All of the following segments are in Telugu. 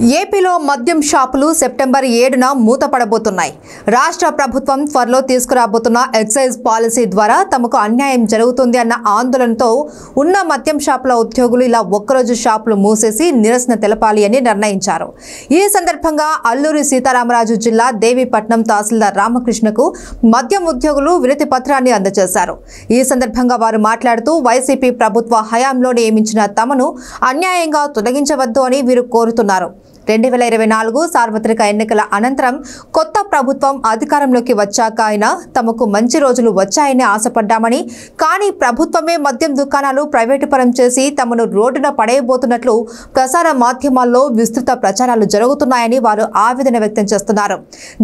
ఏపీలో మద్యం షాపులు సెప్టెంబర్ 7న మూతపడబోతున్నాయి. రాష్ట్ర ప్రభుత్వం త్వరలో తీసుకురాబోతున్న ఎక్సైజ్ పాలసీ ద్వారా తమకు అన్యాయం జరుగుతుంది అన్న ఆందోళనతో ఉన్న మద్యం షాపుల ఉద్యోగులు ఇలా ఒక్కరోజు షాపులు మూసేసి నిరసన తెలపాలి అని నిర్ణయించారు. ఈ సందర్భంగా అల్లూరి సీతారామరాజు జిల్లా దేవీపట్నం తహసీల్దార్ రామకృష్ణకు మద్యం ఉద్యోగులు వినతి పత్రాన్ని అందజేశారు. ఈ సందర్భంగా వారు మాట్లాడుతూ వైసీపీ ప్రభుత్వ హయాంలో నియమించిన తమను అన్యాయంగా తొలగించవద్దు అని వీరు కోరుతున్నారు. 2024 సార్వత్రిక ఎన్నికల అనంతరం కొత్త ప్రభుత్వం అధికారంలోకి వచ్చాక అయినా తమకు మంచి రోజులు వచ్చాయని ఆశపడ్డామని, కానీ ప్రభుత్వమే మద్యం దుకాణాలు ప్రైవేటుపరం చేసి తమను రోడ్డున పడేయబోతున్నట్లు ప్రసార మాధ్యమాల్లో విస్తృత ప్రచారాలు జరుగుతున్నాయని వారు ఆవేదన వ్యక్తం చేస్తున్నారు.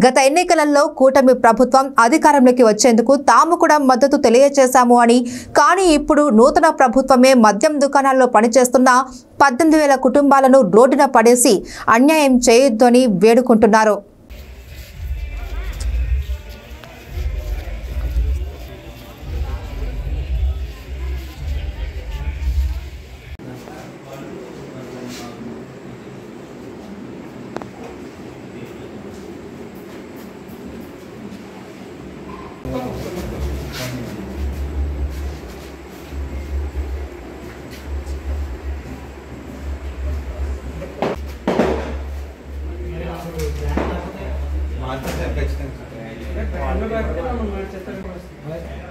గత ఎన్నికలలో కూటమి ప్రభుత్వం అధికారంలోకి వచ్చేందుకు తాము కూడా మద్దతు తెలియజేశాము అని, కానీ ఇప్పుడు నూతన ప్రభుత్వమే మద్యం దుకాణాల్లో పనిచేస్తున్న 18,000 కుటుంబాలను రోడ్డున పడేసి అన్యాయం చేయొద్దని వేడుకుంటున్నారు. ఖచ్చితంగా